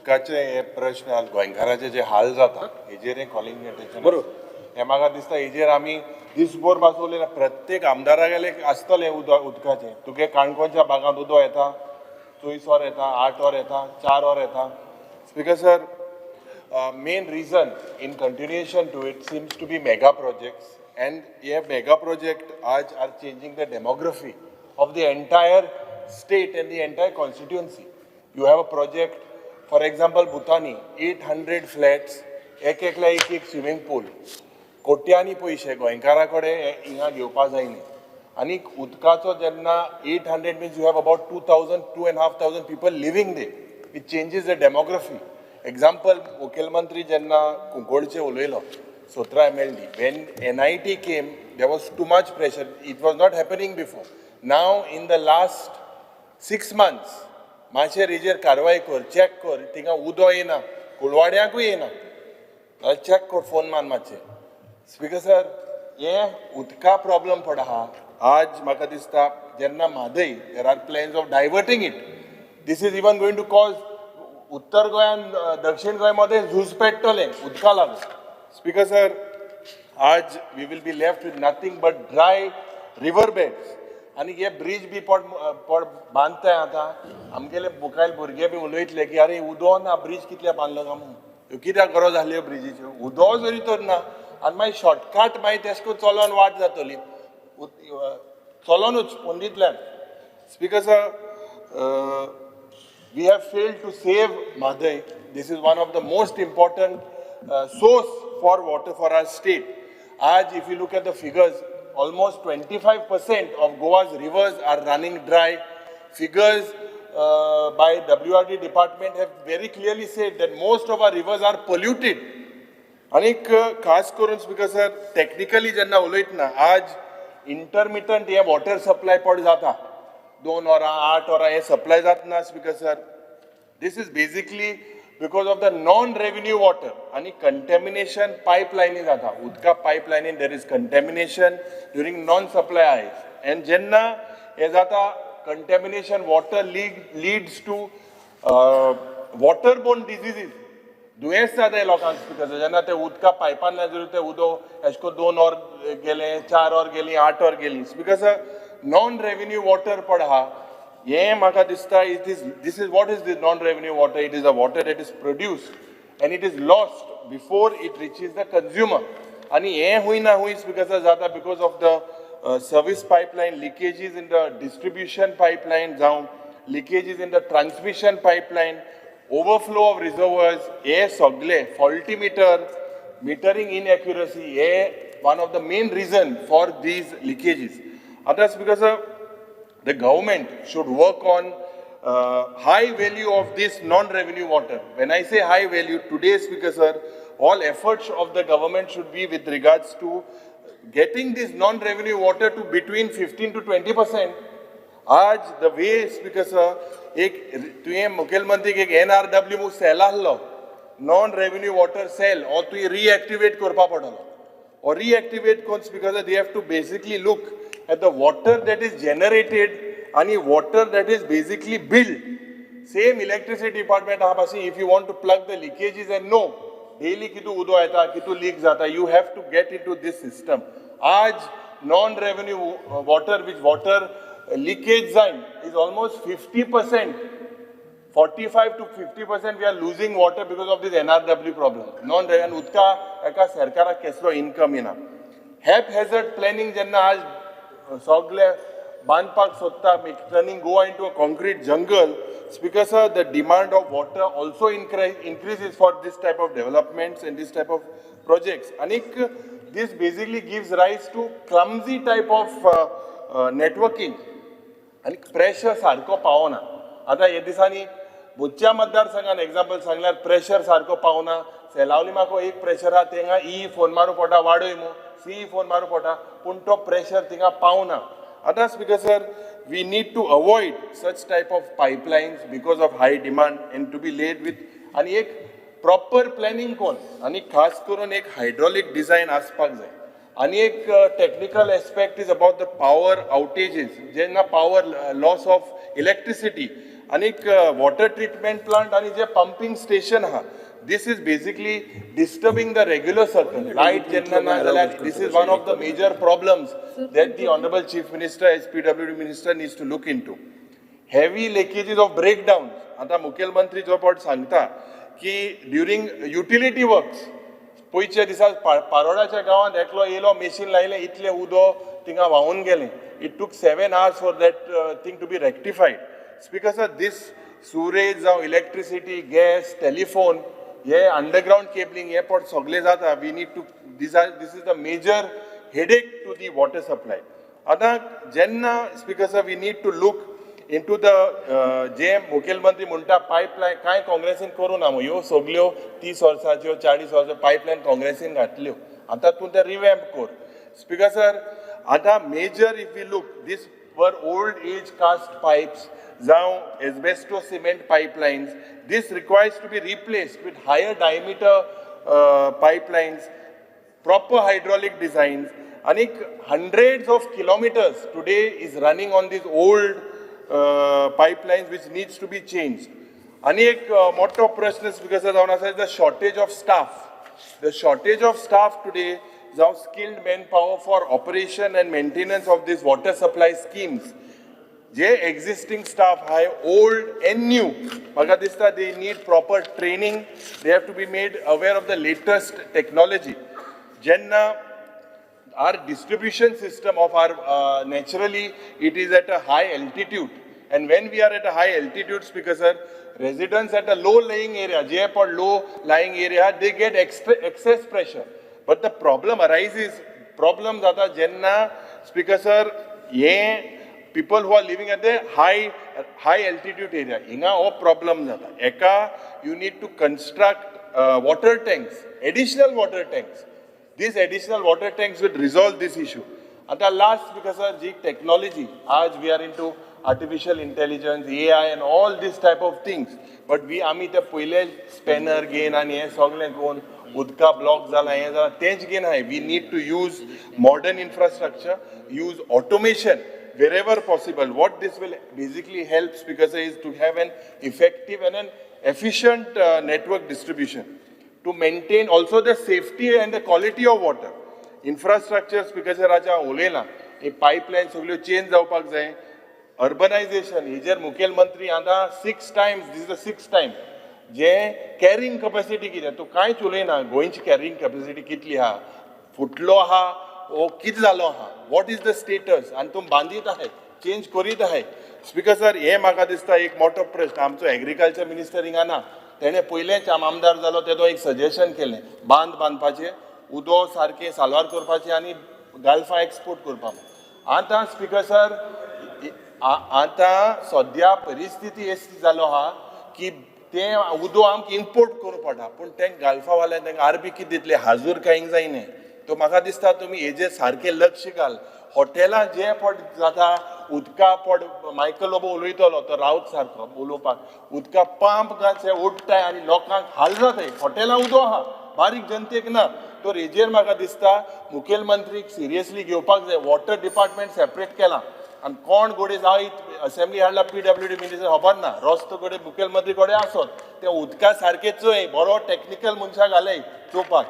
उदकाचे हे प्रश्न गोंयकाराचे जे हाल जाता हेजेर कॉलिंग अटेन्शन बरोबर हे म्हाका दिसता हेजेर आमी दिसभर बसवले ना प्रत्येक आमदारागेले आसतले उदकाचे तुगे काणकोणच्या भागांत उदक येता 24 वर येता 8 वर येता 4 वर येता speaker sir main reason in continuation to it seems to be mega projects and ये mega project आज are changing the demography of the entire state and the entire constituency. You have a project, for example, Bhutani, 800 flats, एक swimming pool. कोट्यांनी पैसे गोंयकाराकडे हिंगा घेवपा जायना आनी उदकाचो जेन्ना 800 means you have about 2,500 people living there. It changes the demography. Example, मुखेलमंत्री जेन्ना कुंकोळचे उलयलो 17 MLD. When NIT came, there was too much pressure. It was not happening before. Now, in the last 6 months, मातशें हेजेर कारवाय कर, check कर, थिंगा उदो येना, कुलवाड्याकूय येना. जाल्यार चॅक कर, फोन मान मातशें. स्पीकर सर, हे उदका प्रॉब्लम पड आहा. आज म्हाका दिसता जेन्ना Mhadei, there are plans of diverting it. This is even going to cause उत्तर गोंयान दक्षिण गोंयमध्ये झूज पेट्टले उदका लागून. स्पीकर सर, आज we will be left with nothing but dry river beds आनी हे ब्रिज बी पड बांदताय आतां आमगेले मुखायल भुरगे बी उलयतले की अरे उदो ना ब्रिज कितले बांदलो काय म्हणून कित्याक गरज आसल्यो ब्रिजीच्यो उदो जरी तर ना आनी मागीर शॉर्टकट मागीर तेश करून चलोन वाट जातली चलोनूच पंडितल्यान. Speaker sir, we have failed to save Mahdai. This is one of the most important source for water for our state. Aj, if you look at the figures, almost 25% of Goa's rivers are running dry. Figures by WRD department have very clearly said that most of our rivers are polluted. Anik khas करून speaker sir technically जेन्ना उलयतना आज intermittent हे water supply पड जाता 2 वरां 8 वरां हे सप्लाय जातना speaker sir. This is basically because of the non-revenue water and contamination pipeline जाता. उदका pipeline there is contamination during non-supply hours. And jenna हे जाता contamination water leads to waterborne diseases. दुयेंस जाता लोकांक स्पीकर सर जेन्ना ते उदका पायपान जर ते उदो एशको 2 वर गेले 4 वर गेली 8 वर गेली स्पीकर सर non-revenue water पड आहा. ये म्हाका दिसता this is what is this non-revenue water. It is a water that is produced and it is lost before it reaches the consumer. आणि हे हुईना हुई स्पीकर सर जाता because of the service pipeline leakages in the distribution pipeline जावन leakages in the transmission pipeline, overflow of reservoirs. हे सगळे faulty metering inaccuracy हे one of the main reason for these leakages. Others, because the government should work on high value of this non-revenue water. When I say high value, today, Speaker Sir, all efforts of the government should be with regards to getting this non-revenue water to between 15 to 20%. आज the way, Speaker Sir, एक तुझे मुख्यमंत्री एक NRW sale आसलो non-revenue water cell और तुझे reactivate करपा पडलो or reactivate कोण Speaker Sir, they have to basically look at the water that is generated and water that is basically built. Same electricity department if you want to plug the leakages and know daily kitu udo aita kitu leak jata, you have to get into this system. Aaj non-revenue water which water leakage sign is almost 50%. 45 to 50% we are losing water because of this NRW problem. Non-revenue utka eka sarkara keslo income ina. Haphazard planning jenna aaj सगळे बांदपाक सोदता turning Goa into a concrete jungle. Speaker sir, the demand of water also increases for this type of developments and this type of projects. Anik, this basically gives rise to clumsy type of networking. Anik pressure सारको पावना. आता हे दिसांनी बुच्च्या मतदारसंघान example सांगल्यार pressure सारको पावना. सेलावली म्हाका एक प्रेशर आहा तेंगा फोन मारू पडटा वाडय मू सी फोन मारू पडटा पूण तो प्रेशर थिंगा पावना. आतां speaker sir, we need to avoid such type of pipelines because of high demand and to be laid with आणि एक proper planning कोण आणि खास करून एक hydraulic design आसपाक जाय. आणि एक technical aspect is about the power outages जेन्ना power loss of electricity आनीक वॉटर ट्रिटमेंट प्लांट आणि जे पंपिंग स्टेशन आहा, this is basically disturbing the regular circle. Light jenna na jaल्यार this is one of the major problems that the Honorable Chief Minister as PWD Minister needs to look into. Heavy leakages of breakdowns. आता मुखेलमंत्री जो पट सांगता की during utility works पयच्या दिसा पारोडाच्या गांवांत एकलो येयलो मेशीन लायले इतले उदो थिंगा व्हांवून गेलें. It took 7 hours for that thing to be rectified. It's because of this sewage जावं electricity, gas, telephone, हे underground cabling हे पट सगळे जाता. We need to this is the major headache to the water supply. आता जेन्ना because of we need to look into the जे मुखेलमंत्री म्हणटा पायपलायन काय काँग्रेसीन करूं ना ह्यो सगल्यो 30 वर्सांच्यो 40 वर्सांच्यो पायपलायन काँग्रेसीन घातल्यो. आतां तूं ते रिवॅम्प कर. स्पीकर सर, आता major if we look this वर ओल्ड एज कास्ट पाइप्स जावं asbestos cement pipelines. This requires to be replaced with higher diameter pipelines, proper hydraulic designs, and hundreds of kilometers today is running on these old pipelines which needs to be changed. And motto prashna because of the shortage of staff. The shortage of staff today is our skilled manpower for operation and maintenance of these water supply schemes. जे existing staff high, old and new, Magadista, they need proper training. They have to be made aware of the latest technology. Jenna, our distribution system of our naturally it is at a high altitude, and when we are at a high altitude, because sir, residents at a low lying area, for low lying area, they get excess pressure. But the problem arises, problems are Jenna, speaker sir, people who are living at the high altitude area, inga o problems are. Eka, you need to construct water tanks, additional water tanks. These additional water tanks will resolve this issue. And the last, because of technology, as we are into artificial intelligence, AI, and all this type of things. But we amit a pile spanner gain and yes, udka blocks gain. We need to use modern infrastructure, use automation wherever possible. What this will basically helps because is to have an effective and an efficient network distribution. To maintain also the safety and the quality of water. Infrastructures, because Raja Olena, a pipeline, so change the urbanization. Here, Mukhel Mantri, anda 6 times, this is the 6th time. Je carrying capacity ki to kai chulena, going to carrying capacity kitli ha, futlo ha, o kit zalo ha. What is the status? Antum bandita hai, change korita hai. Speaker sir, ye magadista ek motto press, amcho agriculture minister ingana. तेणे पयलेंच आमदार जालो तेदो एक suggestion केलें बांदपाचें उदो सारकें साल्वार करपाचें आनी गाल्फा एक्सपोर्ट करपाक. आतां स्पीकर सर आतां सद्या परिस्थिती अशी जालो आहा की तें उदो आमकां इम्पोर्ट करूं पडटा पूण तें गाल्फावाल्यान तांकां आरबी कितें दितले हाजूर कांय जायना. तो म्हाका दिसता तुमी हेजेर सारकें लक्ष घाल. हॉटेलां जे पड जाता उदका पड मायकल लोबो उलयतलो तो रावत सारको उलोवपाक उदका पंप घालचे ओडटाय आनी लोकांक हाल जाताय. हॉटेलां उदो आहा बारीक जनतेक ना. तो हेजेर म्हाका दिसता मुखेलमंत्रीक सिरियसली घेवपाक जाय. वॉटर डिपार्टमेंट सेपरेट केलां आनी कोण गोडे जायत असेंब्ली हाडला PWD मिनिस्टर खबर ना रस्तो गोडे मुखेलमंत्री गोडे आसत ते उदका सारके चोय बरो टॅक्निकल मनशाक घालय चोवपाक.